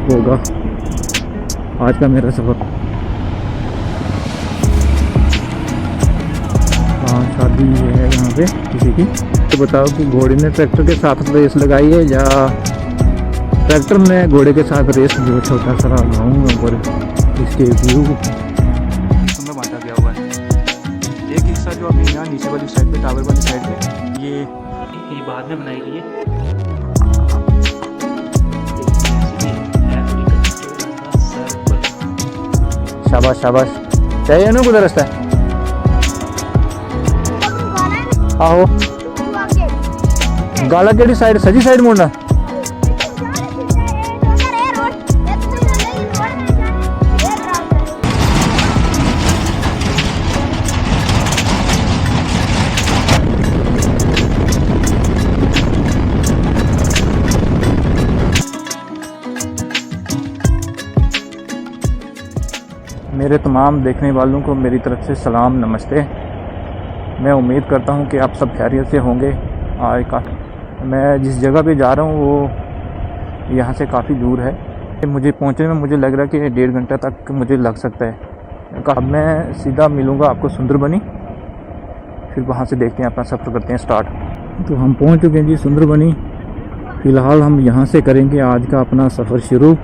होगा आज का मेरा सफ़र। हाँ, शादी है यहाँ पे किसी की। तो बताओ कि घोड़े ने ट्रैक्टर के साथ रेस लगाई है या ट्रैक्टर ने घोड़े के साथ रेस। जो छोटा सा गाँव है ऊपर इसके व्यू में बांटा गया हुआ है। एक हिस्सा जो अभी यहाँ नीचे वाली साइड पे, टावर वाली साइड पे, ये बाद में बनाई गई है। शाबाश शाबाश, चाहिए ना कुछ रास्ता है। आहो गाला केड़ी साइड, सजी साइड मुड़ना। मेरे तमाम देखने वालों को मेरी तरफ से सलाम नमस्ते। मैं उम्मीद करता हूं कि आप सब खैरियत से होंगे। आज का मैं जिस जगह पे जा रहा हूं वो यहां से काफ़ी दूर है। मुझे पहुंचने में मुझे लग रहा है कि 1.5 घंटा तक मुझे लग सकता है। अब मैं सीधा मिलूँगा आपको सुंदरबनी, फिर वहां से देखते हैं, अपना सफ़र करते हैं स्टार्ट। तो हम पहुँच चुके हैं जी सुंदरबनी। फ़िलहाल हम यहाँ से करेंगे आज का अपना सफ़र शुरू।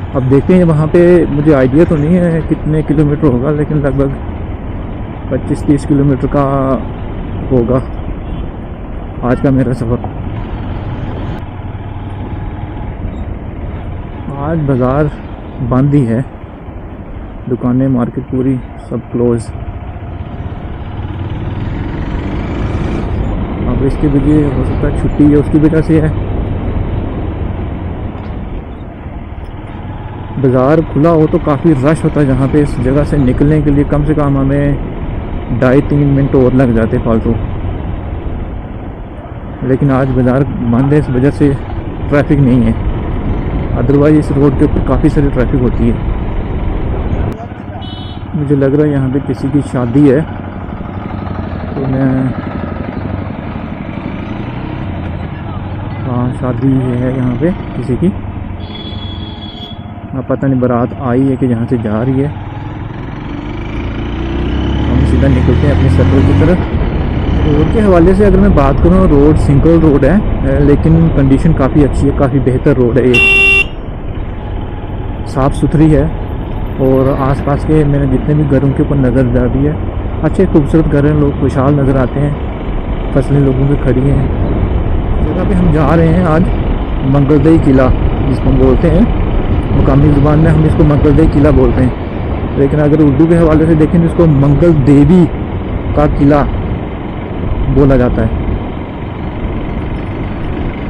अब देखते हैं वहाँ पे, मुझे आइडिया तो नहीं है कितने किलोमीटर होगा, लेकिन लगभग 25-30 किलोमीटर का होगा आज का मेरा सफ़र। आज बाज़ार बंद ही है, दुकानें मार्केट पूरी सब क्लोज़। अब इसकी वजह हो सकता है छुट्टी है, उसकी वजह से है। बाज़ार खुला हो तो काफ़ी रश होता है जहाँ पे। इस जगह से निकलने के लिए कम से कम हमें 2.5-3 मिनट और लग जाते फालतू। लेकिन आज बाज़ार बंद है, इस वजह से ट्रैफिक नहीं है। अदरवाइज़ इस रोड के ऊपर काफ़ी सारी ट्रैफिक होती है। मुझे लग रहा है यहाँ पे किसी की शादी है, तो मैं हाँ शादी है यहाँ पे किसी की। अब पता नहीं बारात आई है कि जहाँ से जा रही है। हम सीधा निकलते हैं अपने सफ़र की तरफ। रोड के हवाले से अगर मैं बात करूँ, रोड सिंगल रोड है, लेकिन कंडीशन काफ़ी अच्छी है, काफ़ी बेहतर रोड है, ये साफ़ सुथरी है। और आसपास के मैंने जितने भी घरों के ऊपर नज़र डाली है, अच्छे खूबसूरत घर हैं, लोग खुशहाल नज़र आते हैं, फसलें लोगों की खड़ी हैं। जगह पे हम जा रहे हैं आज मंगलदई किला जिसको हम बोलते हैं, मुकामी ज़ुबान में हम इसको मंगलदई किला बोलते हैं, लेकिन अगर उर्दू के हवाले से देखें तो इसको मंगल देवी का किला बोला जाता है।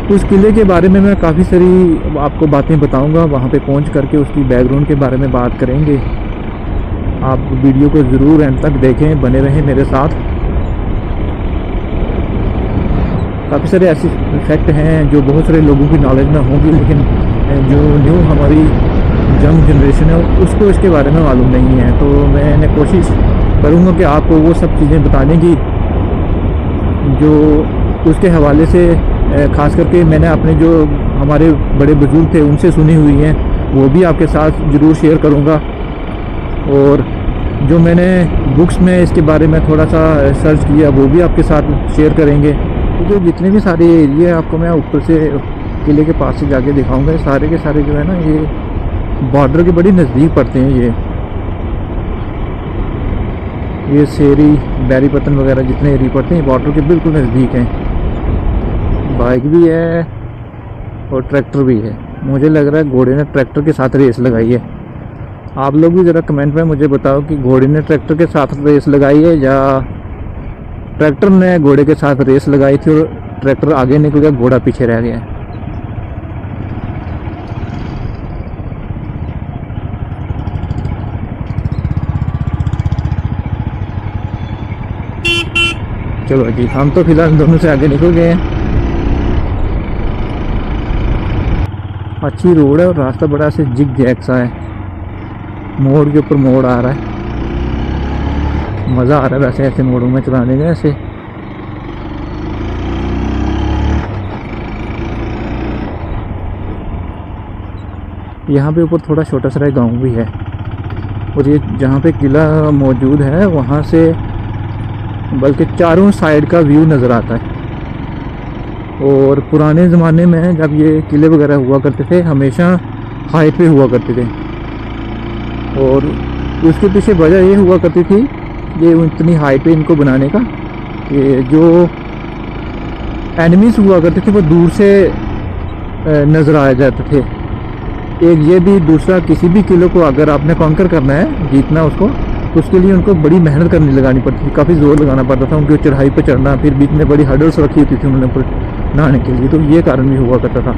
उस किले के बारे में मैं काफ़ी सारी आपको बातें बताऊंगा, वहाँ पे पहुँच करके उसकी बैकग्राउंड के बारे में बात करेंगे। आप वीडियो को ज़रूर एंड तक देखें, बने रहें मेरे साथ। काफ़ी सारे ऐसे फैक्ट हैं जो बहुत सारे लोगों की नॉलेज में होंगी, लेकिन जो न्यू हमारी यंग जनरेशन है उसको इसके बारे में मालूम नहीं है। तो मैंने कोशिश करूँगा कि आपको वो सब चीज़ें बताने की जो उसके हवाले से, ख़ास करके मैंने अपने जो हमारे बड़े बुजुर्ग थे उनसे सुनी हुई हैं, वो भी आपके साथ ज़रूर शेयर करूँगा। और जो मैंने बुक्स में इसके बारे में थोड़ा सा सर्च किया वो भी आपके साथ शेयर करेंगे। तो जो जितने भी सारे एरिया आपको मैं ऊपर से किले के पास से जाके दिखाऊंगा, सारे के सारे जो है ना, ये बॉर्डर के बड़ी नज़दीक पड़ते हैं। ये सेरी, बैरीपतन वगैरह जितने एरिया पड़ते हैं बॉर्डर के बिल्कुल नज़दीक हैं। बाइक भी है और ट्रैक्टर भी है। मुझे लग रहा है घोड़े ने ट्रैक्टर के साथ रेस लगाई है। आप लोग भी ज़रा कमेंट में मुझे बताओ कि घोड़े ने ट्रैक्टर के साथ रेस लगाई है या ट्रैक्टर ने घोड़े के साथ रेस लगाई थी और ट्रैक्टर आगे निकल गया, घोड़ा पीछे रह गया। चलो जी, हम तो फिलहाल दोनों से आगे निकल गए हैं। अच्छी रोड है और रास्ता बड़ा से जिग जैग सा है, मोड़ के ऊपर मोड़ आ रहा है। मज़ा आ रहा है वैसे ऐसे मोड़ों में चलाने में। ऐसे यहाँ पे ऊपर थोड़ा छोटा सा गांव भी है, और ये जहाँ पे किला मौजूद है वहाँ से बल्कि चारों साइड का व्यू नज़र आता है। और पुराने ज़माने में जब ये किले वगैरह हुआ करते थे हमेशा हाइट पे हुआ करते थे, और उसके पीछे वजह ये हुआ करती थी ये इतनी हाइट पे इनको बनाने का कि जो एनिमीज़ हुआ करते थे वो दूर से नज़र आ जाते थे। एक ये भी, दूसरा किसी भी किले को अगर आपने कॉन्कर करना है, जीतना उसको, तो उसके लिए उनको बड़ी मेहनत लगानी पड़ती थी, काफ़ी ज़ोर लगाना पड़ता था उनकी चढ़ाई पर चढ़ना, फिर बीच में बड़ी हर्डल्स रखी होती थी उन्होंने नहाने के लिए, तो ये कारण भी हुआ करता था।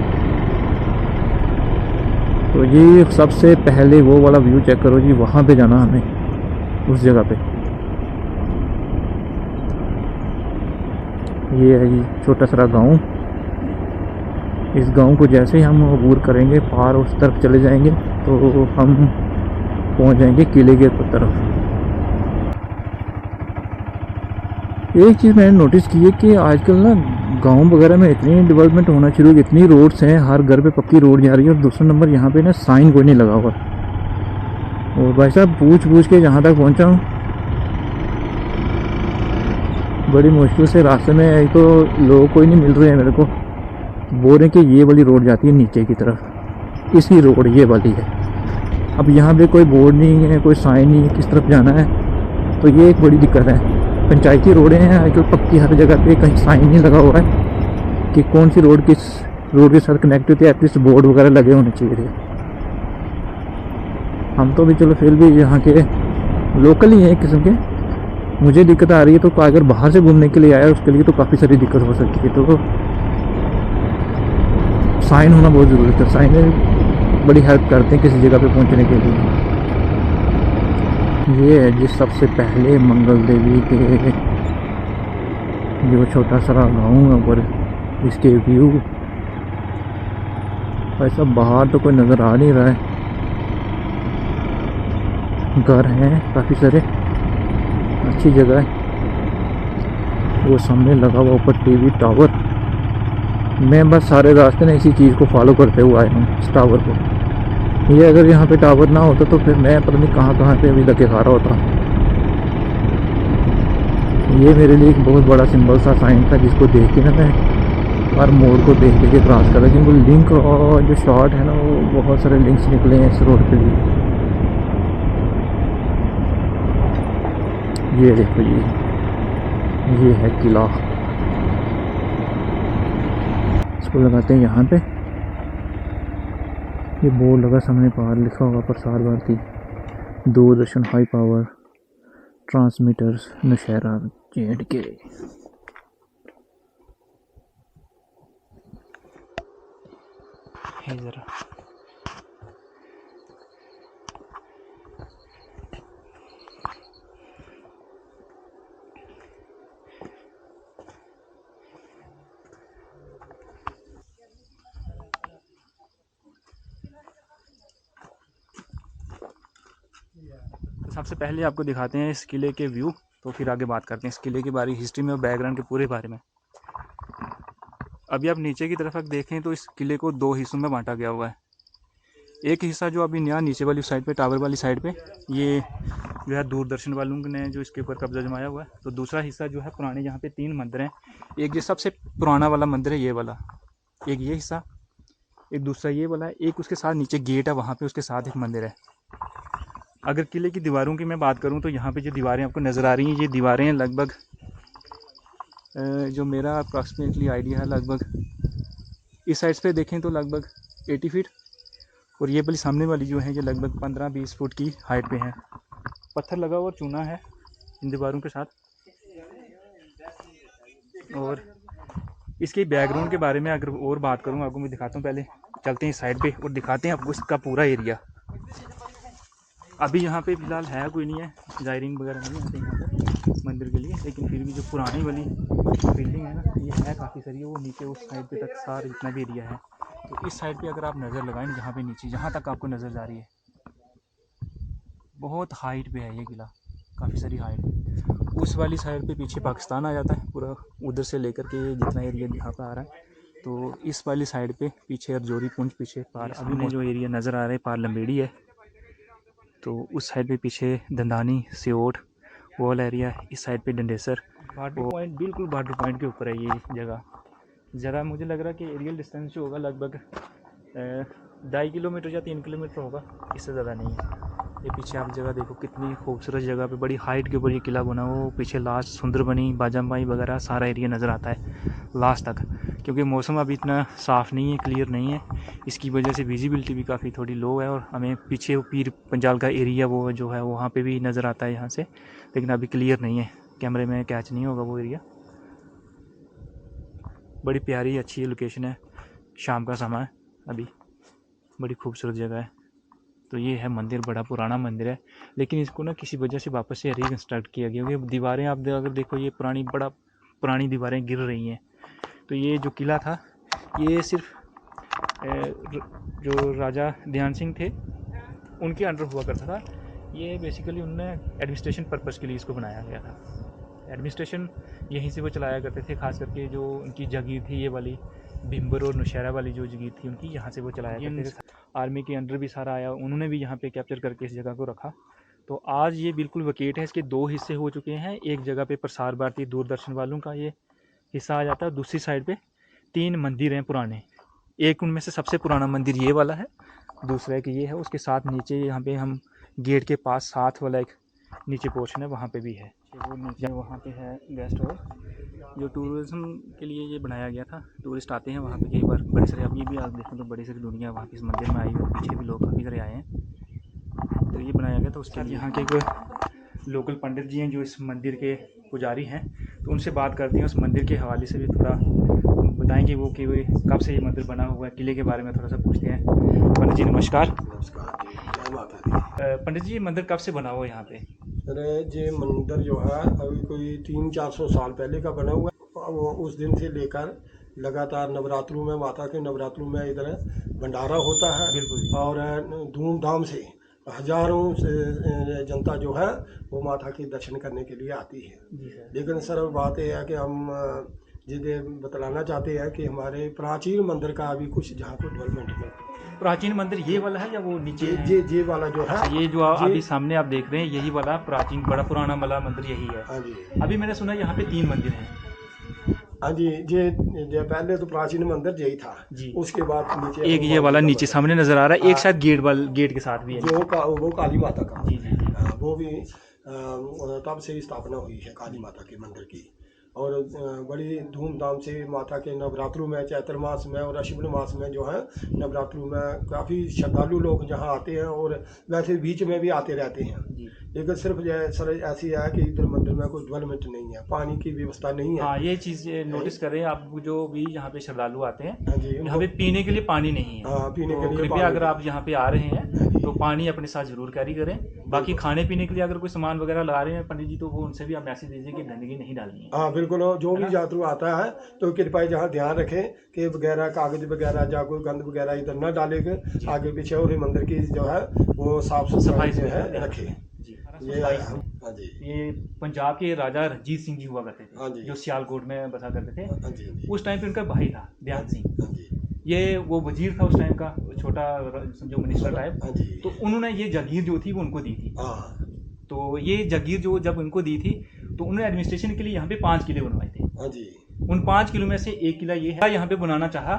तो ये सबसे पहले वो वाला व्यू चेक करो जी, वहाँ पे जाना हमें, उस जगह पे। ये है जी छोटा सा गांव। इस गांव को जैसे ही हम अबूर करेंगे, पार उस तरफ चले जाएंगे तो हम पहुंच जाएंगे किले के तरफ। एक चीज़ मैंने नोटिस की है कि आजकल ना गांव वगैरह में इतनी डेवलपमेंट होना शुरू हुई, इतनी रोड्स हैं, हर घर पे पक्की रोड जा रही है, और दूसरा नंबर यहाँ पे ना साइन कोई नहीं लगा हुआ। और भाई साहब पूछ के जहाँ तक पहुँचा हूँ, बड़ी मुश्किल से रास्ते में, एक तो लोग कोई नहीं मिल रहे हैं मेरे को, बोल रहे कि ये वाली रोड जाती है नीचे की तरफ, इसी रोड ये वाली है। अब यहाँ पे कोई बोर्ड नहीं है, कोई साइन नहीं है किस तरफ जाना है, तो ये एक बड़ी दिक्कत है। पंचायती रोडें हैं आजकल पक्की, हर जगह पे कहीं साइन नहीं लगा हुआ है कि कौन सी रोड किस रोड के साथ कनेक्ट होती है, एटलीस्ट बोर्ड वगैरह लगे होने चाहिए थे। हम तो भी चलो फिर भी यहाँ के लोकल ही हैं एक किस्म के। मुझे दिक्कत आ रही है, तो अगर बाहर से घूमने के लिए आया उसके लिए तो काफ़ी सारी दिक्कत हो सकती है। तो साइन होना बहुत ज़रूरी है, साइन बड़ी हेल्प करते हैं किसी जगह पे पहुंचने के लिए। ये है जी सबसे पहले मंगल देवी के जो छोटा सा गाँव है, ऊपर इसके व्यू। ऐसा बाहर तो कोई नज़र आ नहीं रहा है, घर हैं काफ़ी सारे, अच्छी जगह है। वो सामने लगा हुआ ऊपर टीवी टावर। मैं बस सारे रास्ते में इसी चीज़ को फॉलो करते हुए आया हूँ, इस टावर को। ये अगर यहाँ पे टावर ना होता तो फिर मैं पता नहीं कहाँ पे अभी धक्के खा रहा होता। ये मेरे लिए एक बहुत बड़ा सिंबल सा साइन था, जिसको देख के ना मैं हर मोड़ को देख के क्रॉस कर रहा, क्योंकि लिंक और जो शॉर्ट है ना वो बहुत सारे लिंक्स निकले हैं इस रोड के लिए। ये देखो ये है किला, इसको लगाते हैं यहाँ पे। ये बोर्ड लगा सामने, पार लिखा होगा Prasar Bharati Doordarshan high power transmitters Naushera J&K। जरा तो सबसे पहले आपको दिखाते हैं इस किले के व्यू, तो फिर आगे बात करते हैं इस किले के बारे, हिस्ट्री में और बैकग्राउंड के पूरे बारे में। अभी आप नीचे की तरफ देखें तो इस किले को दो हिस्सों में बांटा गया हुआ है। एक हिस्सा जो अभी नया नीचे वाली साइड पे, टावर वाली साइड पे, ये जो है दूरदर्शन वालों ने जो इसके ऊपर कब्जा जमाया हुआ है। तो दूसरा हिस्सा जो है पुराने, यहाँ पे 3 मंदिर हैं। एक जो सबसे पुराना वाला मंदिर है ये वाला, एक ये हिस्सा, एक दूसरा ये वाला है, एक उसके साथ नीचे गेट है, वहाँ पे उसके साथ एक मंदिर है। अगर किले की दीवारों की मैं बात करूँ तो यहाँ पे जो दीवारें आपको नज़र आ रही हैं, ये दीवारें लगभग जो मेरा अप्रॉक्सीमेटली आइडिया है, लगभग इस साइड पे देखें तो लगभग 80 फीट, और ये वाली सामने वाली जो है ये लगभग 15-20 फुट की हाइट पे है। पत्थर लगा हुआ और चूना है इन दीवारों के साथ। और इसके बैकग्राउंड के बारे में अगर और बात करूँ आपको, मैं दिखाता हूँ। पहले चलते हैं इस साइड पे और दिखाते हैं आपको इसका पूरा एरिया। अभी यहाँ पे फ़िलहाल है कोई नहीं है, जायरीन वगैरह नहीं आते यहाँ पर मंदिर के लिए, लेकिन फिर भी जो पुरानी वाली बिल्डिंग है ना, ये है काफ़ी सारी, वो नीचे उस साइड पे तक सारा जितना भी एरिया है। तो इस साइड पे अगर आप नज़र लगाएं, जहाँ पे नीचे जहाँ तक आपको नज़र जा रही है, बहुत हाइट पे है ये किला, काफ़ी सारी हाइट। उस वाली साइड पे पीछे पाकिस्तान आ जाता है पूरा, उधर से लेकर के जितना एरिया यहाँ पर आ रहा है तो इस वाली साइड पे पीछे अर्जोरी पुंज, पीछे पार अभी में जो एरिया नज़र आ रहा है पार लंबेड़ी है, तो उस साइड पे पीछे दंदानी सियोट वो वाला एरिया, इस साइड पे डंडेसर बॉर्डर पॉइंट, बिल्कुल बॉर्डर पॉइंट के ऊपर है ये जगह। ज़रा मुझे लग रहा है कि एरियल डिस्टेंस जो होगा लगभग 2.5 किलोमीटर या 3 किलोमीटर होगा, इससे ज़्यादा नहीं है। ये पीछे आप जगह देखो कितनी खूबसूरत जगह पे बड़ी हाइट के ऊपर ये किला बना हुआ, वो पीछे लास्ट सुंदरबनी बाजामाई वगैरह सारा एरिया नज़र आता है लास्ट तक। क्योंकि मौसम अभी इतना साफ़ नहीं है, क्लियर नहीं है, इसकी वजह से विजिबिलिटी भी काफ़ी थोड़ी लो है, और हमें पीछे पीर पंजाल का एरिया वो जो है वहाँ पे भी नज़र आता है यहाँ से, लेकिन अभी क्लियर नहीं है, कैमरे में कैच नहीं होगा वो एरिया। बड़ी प्यारी अच्छी लोकेशन है, शाम का समय अभी, बड़ी खूबसूरत जगह है। तो ये है मंदिर, बड़ा पुराना मंदिर है, लेकिन इसको ना किसी वजह से वापस से रिकन्स्ट्रक्ट किया गया, क्योंकि दीवारें आप अगर देखो ये बड़ा पुरानी दीवारें गिर रही हैं। तो ये जो किला था ये सिर्फ जो राजा ध्यान सिंह थे उनके अंडर हुआ करता था। ये बेसिकली उनने एडमिनिस्ट्रेशन पर्पज़ के लिए इसको बनाया गया था। एडमिनिस्ट्रेशन यहीं से वो चलाया करते थे, खास करके जो उनकी जागीर थी ये वाली भिम्बर और नौशहरा वाली जो जागीर थी उनकी, यहाँ से वो चलाया करते थे। आर्मी के अंडर भी सारा आया, उन्होंने भी यहाँ पे कैप्चर करके इस जगह को रखा। तो आज ये बिल्कुल वकेट है, इसके 2 हिस्से हो चुके हैं। एक जगह पे प्रसार भारती दूरदर्शन वालों का ये हिस्सा आ जाता है, दूसरी साइड पे 3 मंदिर हैं पुराने। एक उनमें से सबसे पुराना मंदिर ये वाला है, दूसरा एक ये है, उसके साथ नीचे यहाँ पे हम गेट के पास साथ वाला एक नीचे पोर्शन है वहाँ पे भी है, वो नीचे वहाँ पे है गेस्ट हाउस, जो टूरिज़्म के लिए ये बनाया गया था। टूरिस्ट आते हैं वहाँ पे कई बार, बड़े सारे, अभी भी आप देखें तो बड़ी सारी दुनिया वहाँ पे इस मंदिर में आई हुई, पीछे भी लोग काफ़ी सारे आए हैं। तो ये बनाया गया था, उसके बाद यहाँ के कोई लोकल पंडित जी हैं जो इस मंदिर के पुजारी हैं, तो उनसे बात करते हैं, उस मंदिर के हवाले से भी थोड़ा बताएंगे वो कि कब से ये मंदिर बना हुआ है, किले के बारे में थोड़ा सा पूछते हैं। पंडित जी नमस्कार। पंडित जी ये मंदिर कब से बना हुआ है यहाँ पे? अरे ये मंदिर जो है अभी कोई 300-400 साल पहले का बना हुआ है। वो उस दिन से लेकर लगातार नवरात्रों में, माता के नवरात्रों में इधर भंडारा होता है, बिल्कुल। और धूमधाम से हजारों से जनता जो है वो माता के दर्शन करने के लिए आती है। लेकिन सर बात यह है कि हम जिसे बतलाना चाहते हैं कि हमारे प्राचीन मंदिर का अभी कुछ जहाँ को डेवलपमेंट में। प्राचीन मंदिर ये वाला है या वो नीचे? ये वाला जो है, ये जो अभी सामने आप देख रहे हैं यही वाला प्राचीन बड़ा पुराना वाला मंदिर यही है। हाँ जी। अभी मैंने सुना यहाँ पे 3 मंदिर हैं। हाँ जी, ये पहले तो प्राचीन मंदिर यही था जी, उसके बाद नीचे एक ये वाला नीचे सामने नजर आ रहा है, एक शायद गेट के साथ भी है जो वो काली माता का जी जी जी। वो भी तब से ही स्थापना हुई है काली माता के मंदिर की, और बड़ी धूमधाम से माता के नवरात्रों में, चैत्र मास में और अश्विन मास में जो है नवरात्रों में काफ़ी श्रद्धालु लोग जहाँ आते हैं, और वैसे बीच में भी आते रहते हैं। लेकिन सिर्फ सर ऐसी है कि इधर मंदिर में कोई डेवलपमेंट नहीं है, पानी की व्यवस्था नहीं है। हाँ, ये चीज़ नोटिस कर रहे हैं आप, जो भी यहाँ पे श्रद्धालु आते हैं, हाँ जी, यहाँ पे पीने के लिए पानी नहीं है। हाँ, पीने तो के लिए कृपया अगर आप यहाँ पे आ रहे हैं तो पानी अपने साथ जरूर कैरी करें। बाकी खाने पीने के लिए अगर कोई सामान वगैरह ला रहे हैं पंडित जी, तो वो उनसे भी आप मैसेज दीजिए कि गंदगी नहीं डालनी है। हाँ बिल्कुल, जो भी यात्रु आता है तो कृपया जहाँ ध्यान रखें कि वगैरह कागज वगैरह या कोई गंद वगैरह इधर न डालेंगे आगे पीछे, और मंदिर की जो है वो साफ सफाई जो है रखें। ये पंजाब के राजा रणजीत सिंह जी हुआ करते थे, जो सियालकोट में बसा करते थे। उस टाइम पे उनका भाई था ध्यान सिंह, ये वो वजीर था उस टाइम का, छोटा समझो मिनिस्टर टाइप। तो उन्होंने ये जागीर जो थी वो उनको दी थी। तो ये जागीर जो जब उनको दी थी तो उन्होंने एडमिनिस्ट्रेशन के लिए यहाँ पे 5 किले बनवाए थे। उन 5 किलों में से एक किला ये है, यहाँ पे बनाना चाहा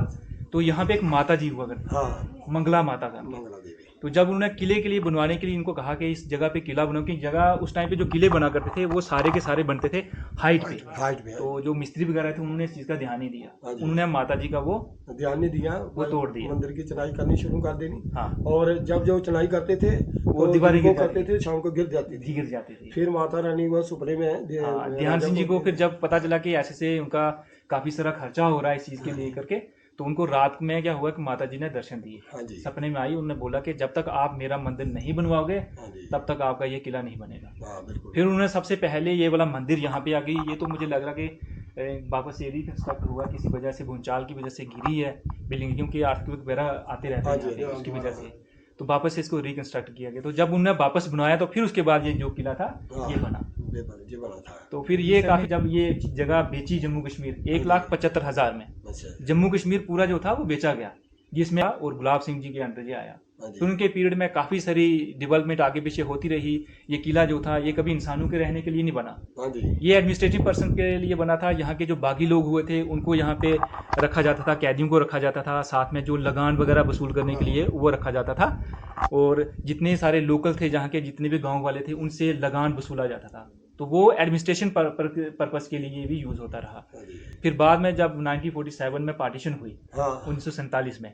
तो यहाँ पे एक माता जी हुआ करती, मंगला माता का। तो जब उन्होंने किले के लिए बनवाने के लिए इनको कहा कि इस जगह पे किला बनाओ, कि जगह उस टाइम पे जो किले बना करते थे वो सारे के सारे बनते थे हाइट पे। तो जो मिस्त्री वगैरह थे उन्होंने इस चीज़ का ध्यान नहीं दिया, उन्होंने माता जी का वो ध्यान नहीं दिया, वो तोड़ दिया, मंदिर की चढ़ाई करनी शुरू कर देनी। हाँ, और जब जो चढ़ाई करते थे वो दीवारें करते थे, शाम को गिर जाती थी। फिर माता रानी वो सुपने में ध्यान सिंह जी को फिर जब पता चला कि ऐसे से उनका काफ़ी सारा खर्चा हो रहा है इस चीज़ के लिए करके, तो उनको रात में क्या हुआ कि माता जी ने दर्शन दिए, सपने में आई, उन्होंने बोला कि जब तक आप मेरा मंदिर नहीं बनवाओगे तब तक आपका ये किला नहीं बनेगा। फिर उन्होंने सबसे पहले ये वाला मंदिर यहाँ पे आ गई। ये तो मुझे लग रहा कि वापस ये रिकंस्ट्रक्ट हुआ किसी वजह से, भूचाल की वजह से गिरी है बिल्डिंग, क्योंकि अर्थक्वेक वगैरह आते रहते हैं उसकी वजह से, तो वापस इसको रिकंस्ट्रक्ट किया गया। तो जब उन्होंने वापस बनाया तो फिर उसके बाद ये जो किला था ये बना। जी बना था। तो फिर ये काफी, जब ये जगह बेची जम्मू कश्मीर 1,75,000 में, अच्छा जम्मू कश्मीर पूरा जो था वो बेचा गया, जिसमें और गुलाब सिंह जी के अंडर ये आया। हाँ जी। तो उनके पीरियड में काफ़ी सारी डेवलपमेंट आगे पीछे होती रही। ये किला जो था ये कभी इंसानों के रहने के लिए नहीं बना, हाँ जी। ये एडमिनिस्ट्रेटिव पर्सन के लिए बना था। यहाँ के जो बागी लोग हुए थे उनको यहाँ पे रखा जाता था, कैदियों को रखा जाता था, साथ में जो लगान वगैरह वसूल करने के लिए वो रखा जाता था, और जितने सारे लोकल थे जहाँ के, जितने भी गाँव वाले थे, उनसे लगान वसूला जाता था। तो वो एडमिनिस्ट्रेशन पर्पस के लिए भी यूज़ होता रहा। हाँ जी। फिर बाद में जब 1947 में पार्टीशन हुई, हाँ 1947 में,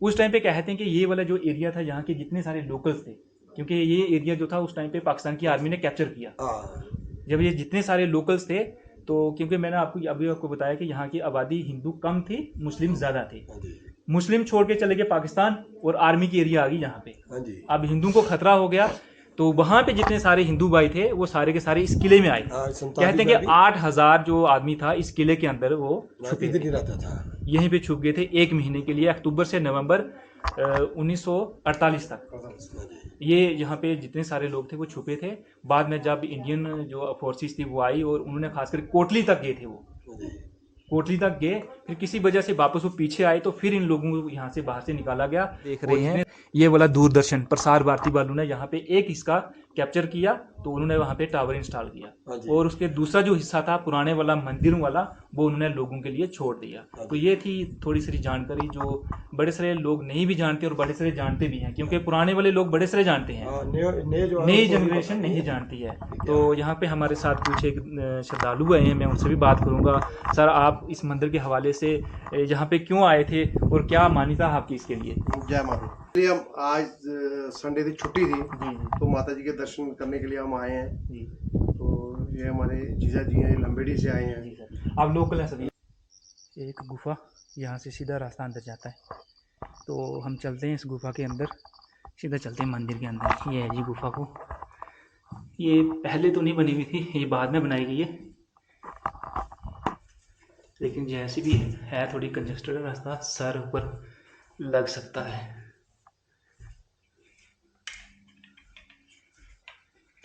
उस टाइम पे कहते हैं कि ये वाला जो एरिया था, यहाँ के जितने सारे लोकल्स थे, क्योंकि ये एरिया जो था उस टाइम पे पाकिस्तान की आर्मी ने कैप्चर किया। हाँ जब ये जितने सारे लोकल्स थे, तो क्योंकि मैंने आपको बताया कि यहाँ की आबादी हिंदू कम थी, मुस्लिम ज़्यादा थे। हाँ जी। मुस्लिम छोड़ के चले गए पाकिस्तान, और आर्मी की एरिया आ गई यहाँ पे। हाँ जी। अब हिंदू को खतरा हो गया, तो वहाँ पे जितने सारे हिंदू भाई थे वो सारे के सारे इस किले में आए। हाँ, कहते हैं कि 8,000 जो आदमी था इस किले के अंदर वो छुपे इधर थे, नहीं रहता था। यहीं पे छुप गए थे 1 महीने के लिए, अक्टूबर से नवंबर 1948 तक। हाँ जी। ये यहाँ पे जितने सारे लोग थे वो छुपे थे। बाद में जब इंडियन जो फोर्सेस थी वो आई, और उन्होंने खासकर कोटली तक गए थे, वो हाँ जी। कोटली तक गए, फिर किसी वजह से वापस वो पीछे आए, तो फिर इन लोगों को यहाँ से बाहर से निकाला गया। देख रहे हैं ये वाला दूरदर्शन प्रसार भारती वालों ने यहाँ पे एक हिस्सा कैप्चर किया, तो उन्होंने वहाँ पे टावर इंस्टॉल हाँ किया, जी। और उसके दूसरा जो हिस्सा था पुराने वाला मंदिर वाला, वो उन्होंने लोगों के लिए छोड़ दिया। हाँ तो जी। ये थी थोड़ी सारी जानकारी जो बड़े सारे लोग नहीं भी जानते और बड़े सारे जानते भी हैं, क्योंकि पुराने वाले लोग बड़े सारे जानते हैं, हाँ, नए जो है नई उनको नहीं जनरेशन पता। नहीं जानती है। तो यहाँ पे हमारे साथ कुछ एक श्रद्धालु आए हैं, मैं उनसे भी बात करूँगा। सर, आप इस मंदिर के हवाले से यहाँ पे क्यों आए थे और क्या मान्यता है आपकी इसके लिए? जय माता दी। हम आज संडे की छुट्टी थी, जी तो माता जी के दर्शन करने के लिए हम आए हैं। जी तो ये हमारे जीजा जी हैं, ये लंबेड़ी से आए हैं। जी सर, आप लोकल हैं सभी। एक गुफा, यहाँ से सीधा रास्ता अंदर जाता है, तो हम चलते हैं इस गुफा के अंदर, सीधा चलते हैं मंदिर के अंदर। ये है जी गुफा को, ये पहले तो नहीं बनी हुई थी, ये बाद में बनाई गई है, लेकिन जैसी भी है थोड़ी कंजस्टेड रास्ता, सर ऊपर लग सकता है।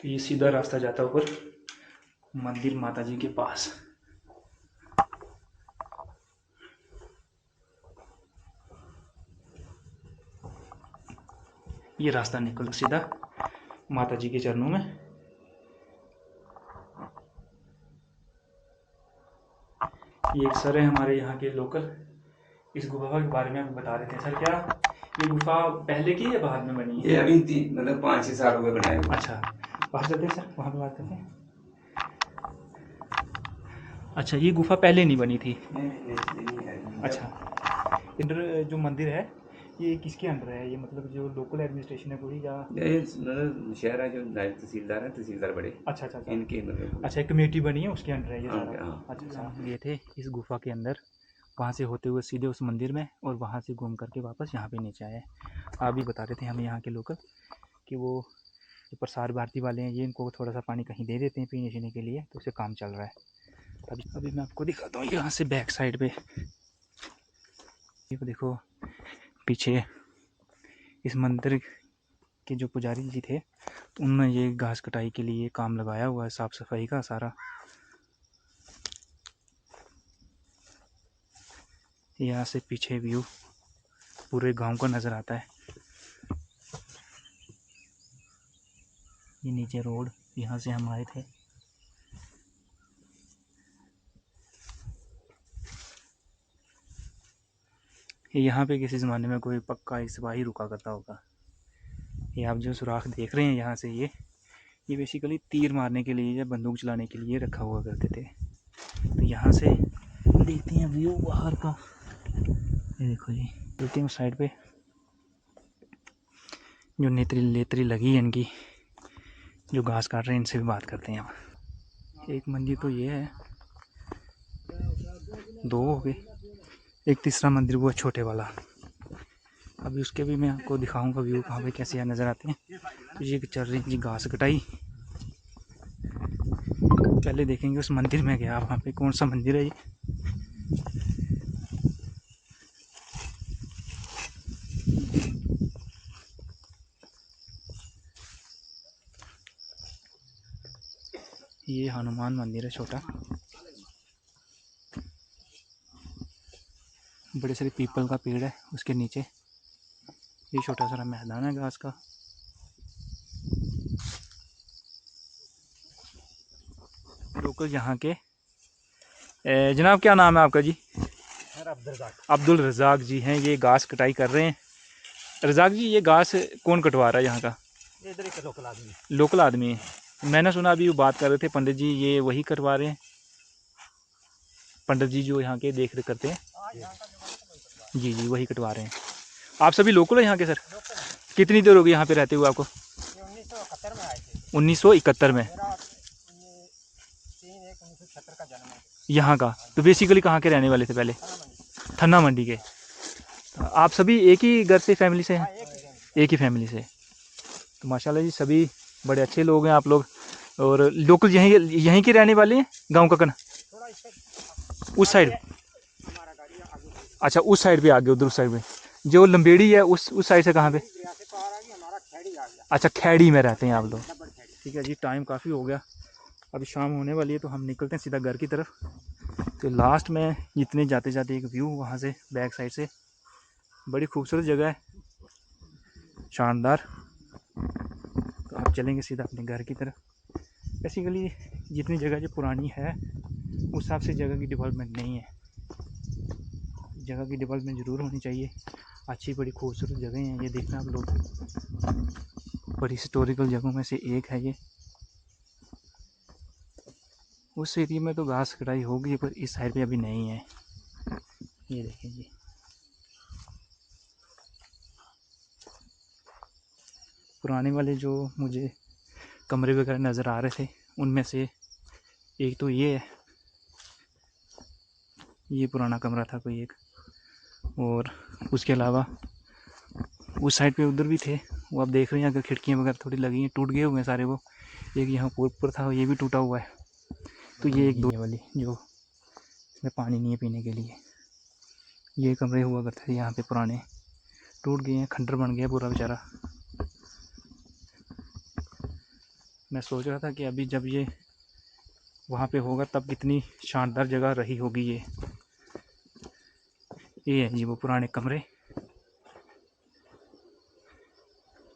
तो ये सीधा रास्ता जाता है ऊपर मंदिर माता जी के पास। ये रास्ता निकल सीधा माता जी के चरणों में। ये एक सर है हमारे यहाँ के लोकल, इस गुफा के बारे में आप बता रहे थे। सर, क्या ये गुफा पहले की या बाद में बनी है? ये अभी 5-6 साल हो गए बनाए हुए। अच्छा, बात करते हैं सर, वहाँ पे बात करते हैं। अच्छा, ये गुफा पहले नहीं बनी थी? अच्छा, अंदर जो मंदिर है ये किसके अंडर है? ये मतलब जो लोकल एडमिनिस्ट्रेशन है वही, या ये शहर है जो नायब तहसीलदार है, तहसीलदार बड़े अच्छा अच्छा अच्छा इनके अच्छा, एक कमेटी बनी है उसके अंडर है ये हाँ, सारा? हाँ। अच्छा अच्छा, ये थे इस गुफा के अंदर, वहाँ से होते हुए सीधे उस मंदिर में, और वहाँ से घूम करके वापस यहाँ पे नीचे आए। आप भी बता रहे थे हमें यहाँ के लोकल कि वो जो प्रसार भारती वाले हैं, ये इनको थोड़ा सा पानी कहीं दे देते हैं पीने शीने के लिए, तो उससे काम चल रहा है। अभी मैं आपको दिखाता हूँ यहाँ से बैक साइड पे, ये देखो पीछे इस मंदिर के जो पुजारी जी थे, तो उन्होंने ये घास कटाई के लिए काम लगाया हुआ है, साफ़ सफाई का सारा। यहाँ से पीछे व्यू पूरे गांव का नज़र आता है। ये नीचे रोड, यहाँ से हम आए थे। यहाँ पे किसी ज़माने में कोई पक्का सिपाही रुका करता होगा। ये आप जो सुराख देख रहे हैं यहाँ से, ये बेसिकली तीर मारने के लिए या बंदूक चलाने के लिए रखा हुआ करते थे। तो यहाँ से देखते हैं व्यू बाहर का। ये देखो जी, देखते हैं उस साइड पे जो लेतरी लगी है इनकी, जो घास काट रहे हैं, इनसे भी बात करते हैं अब। एक मंदिर तो ये है, 2 हो गए, एक तीसरा मंदिर वो छोटे वाला। अभी उसके भी मैं आपको दिखाऊंगा व्यू कहाँ पे कैसे नज़र आते हैं। तो ये चल रही जी घास कटाई। पहले देखेंगे उस मंदिर में गया, वहाँ पे कौन सा मंदिर है ये। ये हनुमान मंदिर है छोटा, बड़े सारे पीपल का पेड़ है उसके नीचे। ये छोटा सा मैदान है घास का। लोकल यहाँ के जनाब क्या नाम है आपका जी? अब्दुल रज़ाक जी हैं, ये घास कटाई कर रहे हैं। रज़ाक जी ये घास कौन कटवा रहा है यहाँ का? इधर एक लोकल आदमी। लोकल आदमी है। मैंने सुना अभी वो बात कर रहे थे पंडित जी, ये वही करवा रहे हैं पंडित जी जो यहाँ के देख रेख करते हैं? जी जी वही कटवा रहे हैं। आप सभी लोकल है यहाँ के सर? कितनी देर हो गई यहाँ पे रहते हुए आपको? 1971 में आए थे। 1971 में? मेरा 3/1/1970 का जन्म है। यहाँ का? तो बेसिकली कहाँ के रहने वाले थे पहले? थन्ना मंडी के। आप सभी एक ही घर से फैमिली से हैं? एक ही फैमिली से। तो माशाल्लाह जी सभी बड़े अच्छे लोग हैं आप लोग। और लोकल यहीं के रहने वाले हैं? गाँव का कन उस साइड? अच्छा उस साइड पे आगे, उधर उस साइड पे जो लंबेड़ी है उस साइड से कहाँ पे? अच्छा खैड़ी में रहते हैं आप लोग। ठीक है जी, टाइम काफ़ी हो गया, अभी शाम होने वाली है तो हम निकलते हैं सीधा घर की तरफ। तो लास्ट में जितने जाते जाते एक व्यू वहाँ से बैक साइड से, बड़ी खूबसूरत जगह है, शानदार। तो आप चलेंगे सीधा अपने घर की तरफ। बेसिकली जितनी जगह जो पुरानी है उस हिसाब से जगह की डेवलपमेंट नहीं है। जगह की डेवलपमेंट ज़रूर होनी चाहिए। अच्छी बड़ी खूबसूरत जगह हैं ये, देखना आप लोग, बड़ी हिस्टोरिकल जगहों में से एक है ये। उस एरिया में तो घास कटाई होगी पर इस साइड पे अभी नहीं है। ये देखें जी, पुराने वाले जो मुझे कमरे वगैरह नज़र आ रहे थे उनमें से एक तो ये है, ये पुराना कमरा था कोई एक, और उसके अलावा उस साइड पे उधर भी थे, वो आप देख रहे हैं अगर खिड़कियाँ वगैरह थोड़ी लगी हैं, टूट गए हुए हैं सारे वो। एक यहाँ ऊपर था ये भी टूटा हुआ है। तो ये एक दो वाली जो इसमें पानी नहीं है पीने के लिए, ये कमरे हुआ करते थे यहाँ पे पुराने, टूट गए हैं, खंडर बन गया पूरा बेचारा। मैं सोच रहा था कि अभी जब ये वहाँ पे होगा तब कितनी शानदार जगह रही होगी ये है जी वो पुराने कमरे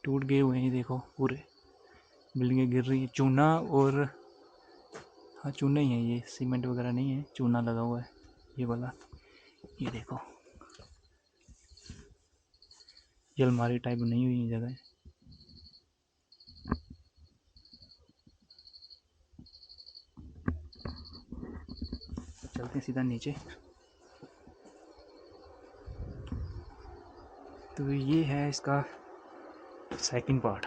टूट गए हुए हैं। देखो पूरे बिल्डिंगें गिर रही है, चूना और हाँ चूना ही है ये, सीमेंट वगैरह नहीं है, चूना लगा हुआ है ये वाला। ये देखो ये अलमारी टाइप बनी हुई जगह है। चलते हैं सीधा नीचे। तो ये है इसका सेकंड पार्ट।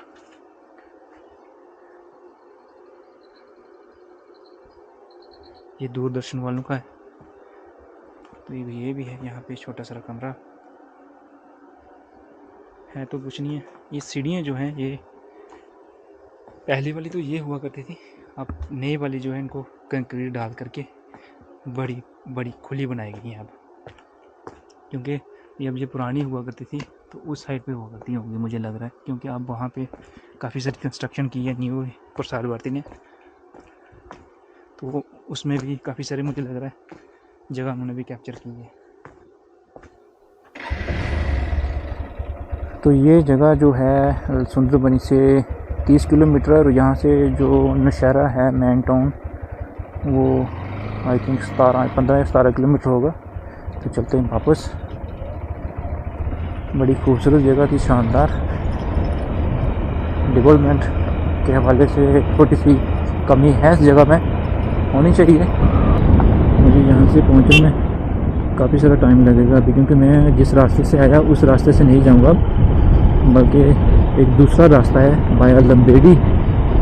ये दूरदर्शन वालों का है। तो ये भी है यहाँ पे छोटा सा कमरा है, तो कुछ नहीं है। ये सीढ़ियाँ जो हैं ये पहली वाली तो ये हुआ करती थी, अब नई वाली जो है इनको कंक्रीट डाल करके बड़ी बड़ी खुली बनाई गई है अब, क्योंकि ये अब ये पुरानी हुआ करती थी तो उस साइड पे हुआ करती होंगी मुझे लग रहा है, क्योंकि अब वहाँ पे काफ़ी सारी कंस्ट्रक्शन की है न्यू प्रसार भारती ने, तो उसमें भी काफ़ी सारे मुझे लग रहा है जगह उन्होंने भी कैप्चर की है। तो ये जगह जो है सुंदरबनी से 30 किलोमीटर, और यहाँ से जो नौशहरा है मेन टाउन वो आई थिंक 15-17 किलोमीटर होगा। तो चलते हैं वापस। बड़ी खूबसूरत जगह थी, शानदार। डेवलपमेंट के हवाले से थोड़ी सी कमी है इस जगह में, होनी चाहिए। मुझे यहाँ से पहुँचने में काफ़ी सारा टाइम लगेगा अभी, क्योंकि मैं जिस रास्ते से आया उस रास्ते से नहीं जाऊँगा, बल्कि एक दूसरा रास्ता है बाया लंबेड़ी,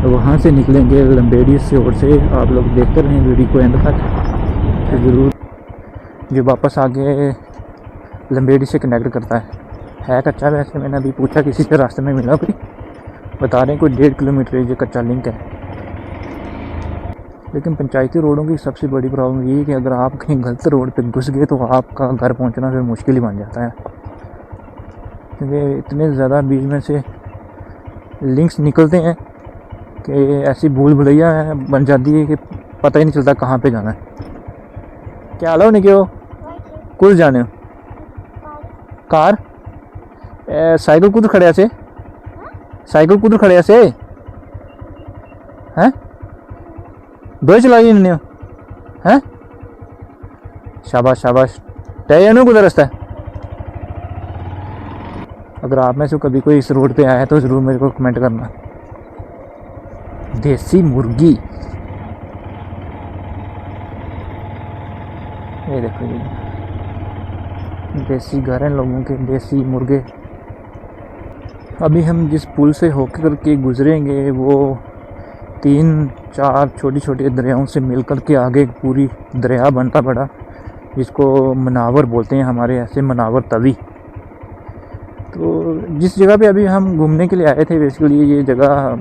वहाँ से निकलेंगे लंबेड़ी से। और से आप लोग देखते रहें वीडियो को एंड तक, तो ज़रूर जो वापस आगे लंबेड़ी से कनेक्ट करता है कच्चा। वैसे मैंने अभी पूछा किसी से, रास्ते में मिला कोई, बता रहे हैं कोई 1.5 किलोमीटर ये कच्चा लिंक है। लेकिन पंचायती रोडों की सबसे बड़ी प्रॉब्लम ये है कि अगर आप कहीं गलत रोड पे घुस गए तो आपका घर पहुंचना फिर मुश्किल ही बन जाता है, क्योंकि इतने ज़्यादा बीच में से लिंक्स निकलते हैं कि ऐसी भूल भुलैया बन जाती है कि पता ही नहीं चलता कहाँ पे जाना है। क्या हाल है उन्हें क्यों कुछ जाने हो कार साइकिल कुछ खड़े से साइकिल कुछ खड़े से हैं दो चलाई इन्होंने हैं शाबाश शाबाश तय है कुछ रास्ता है। अगर आप में से कभी कोई इस रोड पे आया है तो ज़रूर मेरे को कमेंट करना। देसी मुर्गी ये देखो ये देसी घर हैं लोगों के देसी मुर्गे। अभी हम जिस पुल से होकर के गुजरेंगे वो 3-4 छोटी छोटी दरियाओं से मिलकर के आगे एक पूरी दरिया बनता बड़ा जिसको मनावर बोलते हैं हमारे ऐसे मनावर तवी। तो जिस जगह पे अभी हम घूमने के लिए आए थे बेसिकली ये जगह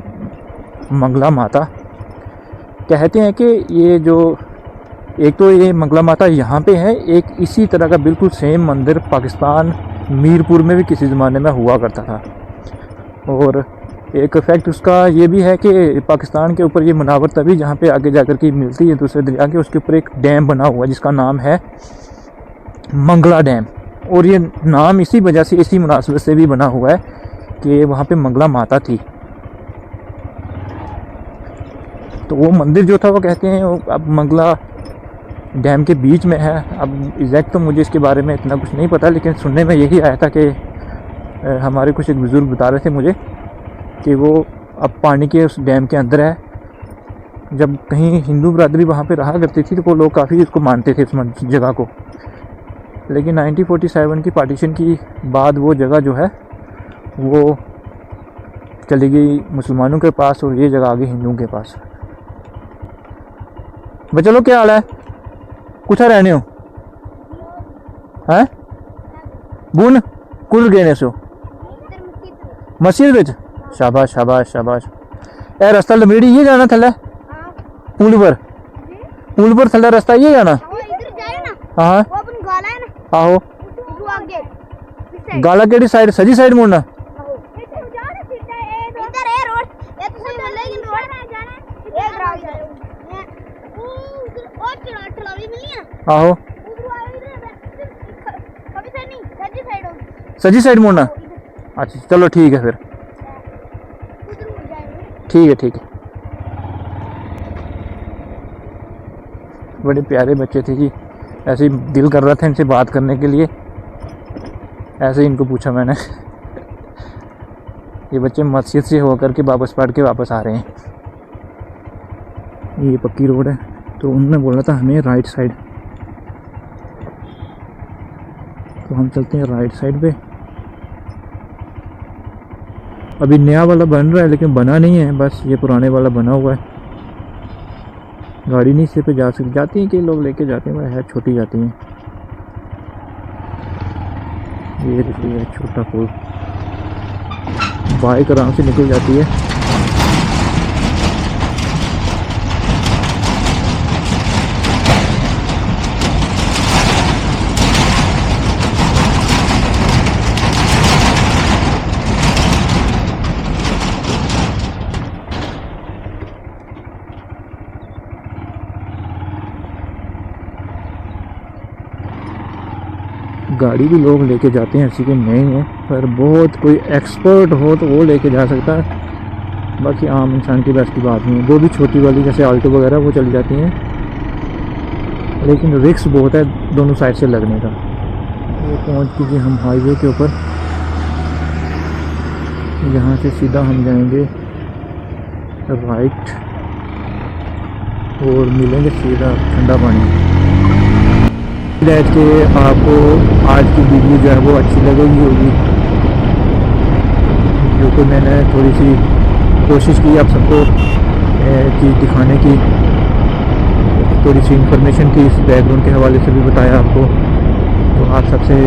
मंगला माता कहते हैं कि ये जो एक तो ये मंगला माता यहाँ पे है, एक इसी तरह का बिल्कुल सेम मंदिर पाकिस्तान मीरपुर में भी किसी ज़माने में हुआ करता था। और एक फैक्ट उसका ये भी है कि पाकिस्तान के ऊपर ये मनावर तभी जहाँ पे आगे जाकर के मिलती है दूसरे दरिया के, उसके ऊपर एक डैम बना हुआ है जिसका नाम है मंगला डैम। और ये नाम इसी वजह से इसी मुनासिबत से भी बना हुआ है कि वहाँ पे मंगला माता थी। तो वो मंदिर जो था वो कहते हैं वो अब मंगला डैम के बीच में है। अब एग्जैक्ट तो मुझे इसके बारे में इतना कुछ नहीं पता, लेकिन सुनने में यही आया था कि हमारे कुछ एक बुज़ुर्ग बता रहे थे मुझे कि वो अब पानी के उस डैम के अंदर है। जब कहीं हिंदू बरादरी वहाँ पे रहा करती थी तो वो लोग काफ़ी इसको मानते थे उस जगह को, लेकिन 1947 की पार्टीशन की बाद वो जगह जो है वो चली गई मुसलमानों के पास और ये जगह आ गई हिंदुओं के पास। भाई चलो क्या हाल है कुछ रहने हो हैं बुन कुल गए सो मस्जिद विच शाबाश शाबाश शाबाश। ए रास्ता लमेड़ी ये जाना थल्ले पुल पर थल्ले रास्ता ये जाना हाँ आहो गाला केड़ी साइड सजी साइड मुड़ना आहो सजी साइड मुड़ना। अच्छा चलो ठीक है फिर ठीक है। बड़े प्यारे बच्चे थे जी, ऐसे ही दिल कर रहा था इनसे बात करने के लिए, ऐसे ही इनको पूछा मैंने। ये बच्चे मस्जिद से होकर के वापस पढ़ के वापस आ रहे हैं। ये पक्की रोड है तो उन्होंने बोला था हमें राइट साइड, तो हम चलते हैं राइट साइड पे। अभी नया वाला बन रहा है लेकिन बना नहीं है, बस ये पुराने वाला बना हुआ है। गाड़ी नहीं इस पे जा सकती, जाती हैं कई लोग लेके जाते हैं, है छोटी जाती हैं। ये देखिए छोटा पुल, बाइक आराम से निकल जाती है। गाड़ी भी लोग लेके जाते हैं, ऐसी कि नहीं है, पर बहुत कोई एक्सपर्ट हो तो वो लेके जा सकता है, बाकी आम इंसान की बस की बात नहीं है। वो भी छोटी वाली जैसे आल्टो वगैरह वो चली जाती हैं, लेकिन रिस्क बहुत है दोनों साइड से लगने का। ये पहुंच कीजिए हम हाईवे के ऊपर, यहाँ से सीधा हम जाएंगे राइट और मिलेंगे सीधा ठंडा पानी। उम्मीद है कि आपको आज की वीडियो जो है वो अच्छी लगेगी होगी, क्योंकि मैंने थोड़ी सी कोशिश की आप सबको चीज़ दिखाने की, थोड़ी सी इन्फॉर्मेशन की इस बैकग्राउंड के हवाले से भी बताया आपको। तो आप सबसे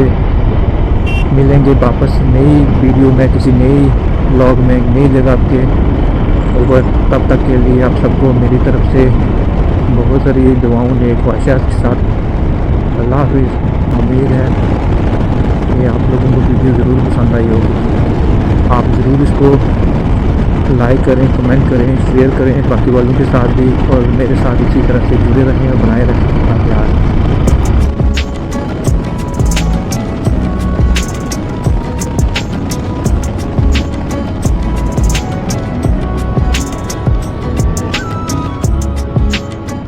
मिलेंगे वापस नई वीडियो में, किसी नई व्लॉग में, नई जगह के ऊपर। तब तक के लिए आप सबको मेरी तरफ से बहुत सारी दुआओं ने ख्वाहिशात के साथ अल्लाह हाफ़िज़। उम्मीद है कि आप लोगों को वीडियो ज़रूर पसंद आई होगी। आप ज़रूर इसको लाइक करें, कमेंट करें, शेयर करें बाकी वालों के साथ भी, और मेरे साथ इसी तरह से जुड़े रहें और बनाए रखें अपना प्यार।